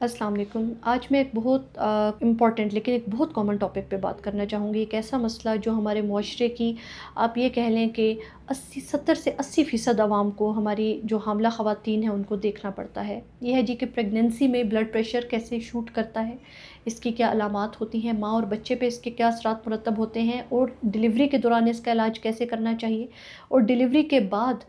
अस्सलाम वालेकुम। आज मैं एक बहुत इम्पॉर्टेंट लेकिन एक बहुत कॉमन टॉपिक पे बात करना चाहूँगी। एक ऐसा मसला जो हमारे मुआशरे की आप ये कह लें कि 70 से 80% आवाम को, हमारी जो हामला ख़वातीन हैं उनको देखना पड़ता है। ये है जी कि प्रेगनेंसी में ब्लड प्रेशर कैसे शूट करता है, इसकी क्या अलामात होती हैं, माँ और बच्चे पे इसके क्या असरात मुरतब होते हैं, और डिलीवरी के दौरान इसका इलाज कैसे करना चाहिए, और डिलीवरी के बाद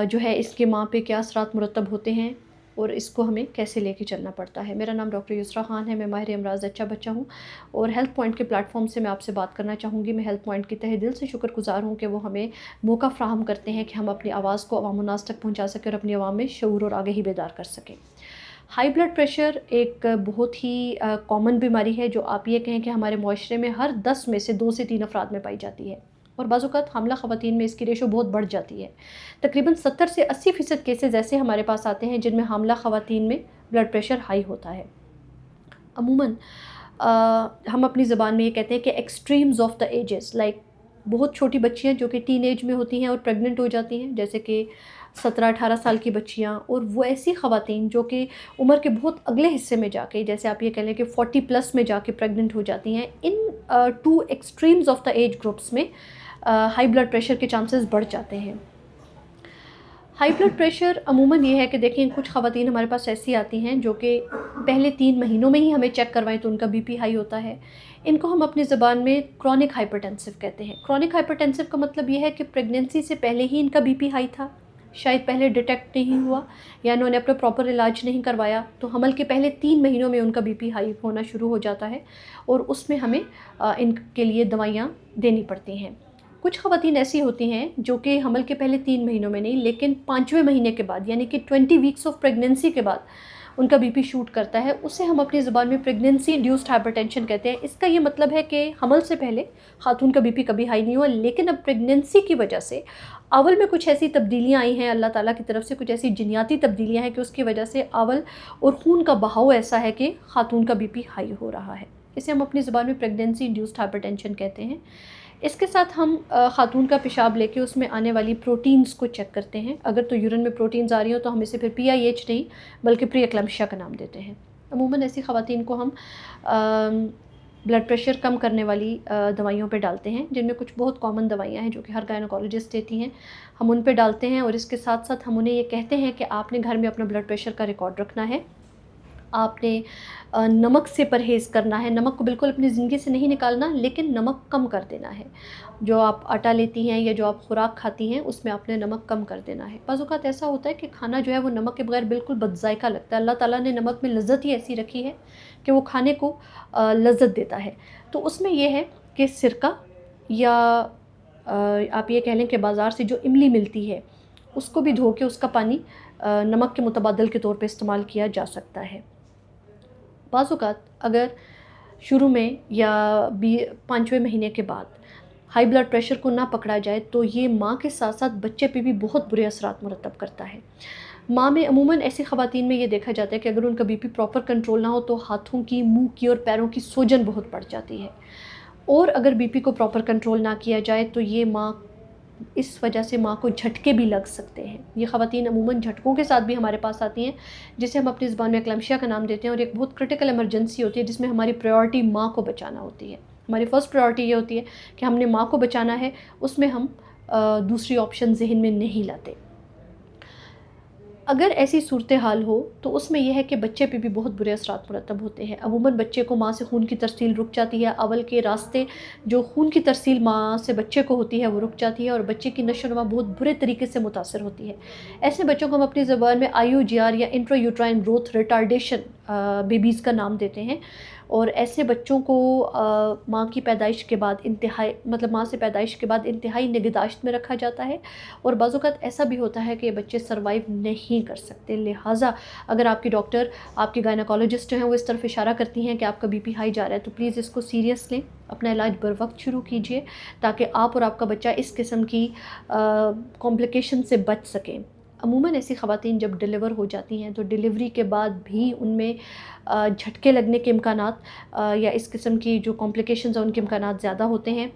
जो है इसके माँ पे क्या असरात मुरतब होते हैं, और इसको हमें कैसे लेके चलना पड़ता है। मेरा नाम डॉक्टर युसरा ख़ान है, मैं माहिर अमराज़ अच्छा बच्चा हूँ और हेल्थ पॉइंट के प्लेटफॉर्म से मैं आपसे बात करना चाहूँगी। मैं हेल्थ पॉइंट की तहे दिल से शुक्रगुज़ार हूँ कि वो हमें मौका फ़राहम करते हैं कि हम अपनी आवाज़ को अवाम-उन्नास तक पहुँचा सकें और अपनी आवाम में शऊर और आगाही बेदार कर सकें। हाई ब्लड प्रेशर एक बहुत ही कॉमन बीमारी है, जो आप ये कहें कि हमारे मुआशरे में हर 10 में से 2 से 3 अफराद में पाई जाती है, और बाज़ औक़ात हामला ख़वातीन में इसकी रेशो बहुत बढ़ जाती है। तकरीबन 70 से 80% केसेज़ ऐसे हमारे पास आते हैं जिनमें हामला ख़वातीन में ब्लड प्रेशर हाई होता है। अमूमन हम अपनी ज़बान में ये कहते हैं कि extremes of the ages, like बहुत छोटी बच्चियाँ जो कि टीन एज में होती हैं और प्रेग्नेंट हो जाती हैं, जैसे कि 17-18 साल की बच्चियाँ, और वो ऐसी ख़वातीन जो कि उम्र के बहुत अगले हिस्से में जाके, जैसे आप ये कह लें कि 40 प्लस में जाके प्रेग्नेंट हो जाती हैं। In two extremes of the age groups में हाई ब्लड प्रेशर के चांसेस बढ़ जाते हैं। हाई ब्लड प्रेशर अमूमन ये है कि देखिए, कुछ ख़वातीन हमारे पास ऐसी आती हैं जो कि पहले 3 महीनों में ही हमें चेक करवाएं तो उनका बीपी हाई होता है। इनको हम अपनी ज़बान में क्रॉनिक हाइपरटेंसिव कहते हैं। क्रॉनिक हाइपरटेंसिव का मतलब ये है कि प्रेगनेंसी से पहले ही इनका बीपी हाई था, शायद पहले डिटेक्ट नहीं हुआ या इन्होंने अपना प्रॉपर इलाज नहीं करवाया, तो हमल के पहले 3 महीनों में उनका बीपी हाई होना शुरू हो जाता है और उसमें हमें इनके लिए दवाइयाँ देनी पड़ती हैं। कुछ ख़वातीन ऐसी होती हैं जो कि हमल के पहले 3 महीनों में नहीं, लेकिन 5वें महीने के बाद, यानी कि 20 वीक्स ऑफ प्रेगनेंसी के बाद उनका बीपी शूट करता है। उसे हम अपनी ज़बान में प्रेगनेंसी इंड्यूस्ड हाइपरटेंशन कहते हैं। इसका ये मतलब है कि हमल से पहले खातून का बीपी कभी हाई नहीं हुआ, लेकिन अब प्रेगनेंसी की वजह से अवल में कुछ ऐसी तब्दीलियाँ आई हैं, अल्लाह ताला की तरफ से कुछ ऐसी जिन्याती तब्दीलियाँ हैं कि उसकी वजह से अवल और खून का बहाव ऐसा है कि खातून का बीपी हाई हो रहा है। इसे हम अपनी ज़बान में प्रेगनेंसी इंड्यूस्ड हाइपरटेंशन कहते हैं। इसके साथ हम खातून का पेशाब लेके उसमें आने वाली प्रोटीन्स को चेक करते हैं। अगर तो यूरिन में प्रोटीन्स आ रही हो तो हम इसे फिर पीआईएच नहीं बल्कि प्री एक्लैम्पशिया का नाम देते हैं। अमूमन ऐसी ख़वातीन को हम ब्लड प्रेशर कम करने वाली दवाइयों पे डालते हैं, जिनमें कुछ बहुत कॉमन दवाइयाँ हैं जो कि हर गायनोकोलॉजिस्ट देती हैं। हम उन पे डालते हैं और इसके साथ साथ हम उन्हें ये कहते हैं कि आपने घर में अपना ब्लड प्रेशर का रिकॉर्ड रखना है। आपने नमक से परहेज़ करना है। नमक को बिल्कुल अपनी ज़िंदगी से नहीं निकालना, लेकिन नमक कम कर देना है। जो आप आटा लेती हैं या जो आप खुराक खाती हैं उसमें आपने नमक कम कर देना है। बाज़ औक़ात ऐसा होता है कि खाना जो है वो नमक के बगैर बिल्कुल बदज़ायक़ा लगता है। अल्लाह ताला ने नमक में लज़्ज़त ही ऐसी रखी है कि वो खाने को लज़्ज़त देता है। तो उसमें ये है कि सिरका या आप ये कह लें कि बाज़ार से जो इमली मिलती है उसको भी धो के उसका पानी नमक के मुतबादल के तौर पे इस्तेमाल किया जा सकता है। बाज़ औक़ात अगर शुरू में या 5वें महीने के बाद हाई ब्लड प्रेशर को ना पकड़ा जाए तो ये माँ के साथ साथ बच्चे पे भी बहुत बुरे असरात मुरतब करता है। माँ में अमूमन ऐसी ख़वातीन में ये देखा जाता है कि अगर उनका बीपी प्रॉपर कंट्रोल ना हो तो हाथों की, मुँह की और पैरों की सूजन बहुत बढ़ जाती है, और अगर बीपी को प्रॉपर कंट्रोल ना किया जाए तो ये माँ, इस वजह से माँ को झटके भी लग सकते हैं। ये ख़वातीन अमूमन झटकों के साथ भी हमारे पास आती हैं, जिसे हम अपनी ज़बान में एक्लैम्पशिया का नाम देते हैं, और एक बहुत क्रिटिकल इमरजेंसी होती है जिसमें हमारी प्रायोरिटी माँ को बचाना होती है। हमारी फ़र्स्ट प्रायोरिटी ये होती है कि हमने माँ को बचाना है, उसमें हम दूसरी ऑप्शन ज़हन में नहीं लाते। अगर ऐसी सूरत हाल हो तो उसमें यह है कि बच्चे पे भी बहुत बुरे असरात मुरतब होते हैं। अमूमन बच्चे को माँ से खून की तरसील रुक जाती है, अवल के रास्ते जो खून की तरसील माँ से बच्चे को होती है वो रुक जाती है, और बच्चे की नशोनुमा बहुत बुरे तरीके से मुतासर होती है। ऐसे बच्चों को हम अपनी ज़बान में IUGR या intra uterine growth retardation babies का नाम देते हैं, और ऐसे बच्चों को माँ की पैदाइश के बाद इंतहाई, मतलब माँ से पैदाइश के बाद इंतहाई निगहदाश्त में रखा जाता है, और बाज़ औक़ात ऐसा भी होता है कि ये बच्चे सर्वाइव नहीं कर सकते। लिहाजा अगर आपकी डॉक्टर, आपकी गायनोकोलॉजिस्ट जो हैं वो इस तरफ इशारा करती हैं कि आपका बीपी हाई जा रहा है, तो प्लीज़ इसको सीरियस लें, अपना इलाज बर वक्त शुरू कीजिए ताकि आप और आपका बच्चा इस किस्म की कॉम्प्लिकेशन से बच सकें। अमूमन ऐसी ख़वातीन जब डिलीवर हो जाती हैं तो डिलीवरी के बाद भी उनमें झटके लगने के इम्कानात या इस किस्म की जो कॉम्प्लिकेशंस हैं उनके इम्कानात ज़्यादा होते हैं,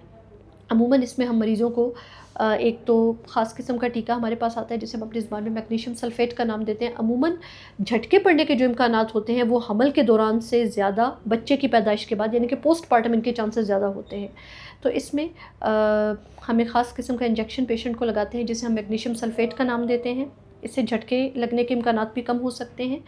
अमूमन इसमें हम मरीज़ों को एक तो ख़ास किस्म का टीका हमारे पास आता है जिसे हम अपनी ज़ुबान में मैग्नीशियम सल्फ़ेट का नाम देते हैं। अमूमन झटके पड़ने के जो इम्कानात होते हैं वो हमल के दौरान से ज़्यादा बच्चे की पैदाइश के बाद यानी कि पोस्टपार्टम इनके चांसेस ज़्यादा होते हैं। तो इसमें हमें ख़ास किस्म का इंजेक्शन पेशेंट को लगाते हैं जिसे हम मैग्नीशियम सल्फ़ेट का नाम देते हैं। इससे झटके लगने के इम्कानात भी कम हो सकते हैं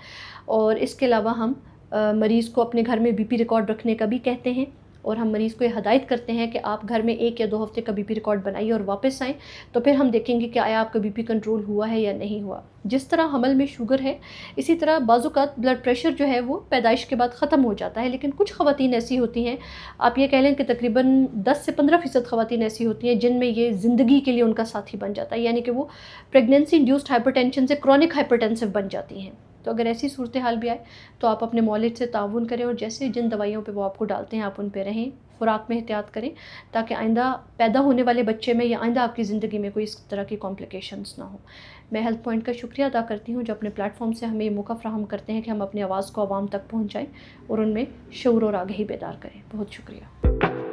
और इसके अलावा हम मरीज़ को अपने घर में बीपी रिकॉर्ड रखने का भी कहते हैं और हम मरीज़ को ये हदायत करते हैं कि आप घर में 1 या 2 हफ़्ते का बीपी रिकॉर्ड बनाइए और वापस आएँ, तो फिर हम देखेंगे कि आया आपका बीपी कंट्रोल हुआ है या नहीं हुआ। जिस तरह हमल में शुगर है, इसी तरह बाज़-औक़ात ब्लड प्रेशर जो है वो पैदाइश के बाद ख़त्म हो जाता है, लेकिन कुछ ख़वातीन ऐसी होती हैं, आप ये कह लें कि तकरीबन 10 से 15% ख़वातीन ऐसी होती हैं जिनमें ये ज़िंदगी के लिए उनका साथी बन जाता है, यानी कि वो प्रेगनेंसी इंड्यूस्ड हाइपरटेंशन से क्रॉनिक हाइपरटेंसिव बन जाती हैं। तो अगर ऐसी सूरत हाल भी आए तो आप अपने मौलिद से ताउन करें और जैसे जिन दवाइयों पे वो आपको डालते हैं आप उन पे रहें, खुराक में एहतियात करें ताकि आइंदा पैदा होने वाले बच्चे में या आइंदा आपकी ज़िंदगी में कोई इस तरह की कॉम्प्लिकेशंस ना हो। मैं हेल्थ पॉइंट का शुक्रिया अदा करती हूँ जो अपने प्लेटफॉर्म से हमें ये मौका फ़राहम करते हैं कि हम अपनी आवाज़ को आवाम तक पहुँचाएँ और उनमें शऊर और आगाही बेदार करें। बहुत शुक्रिया।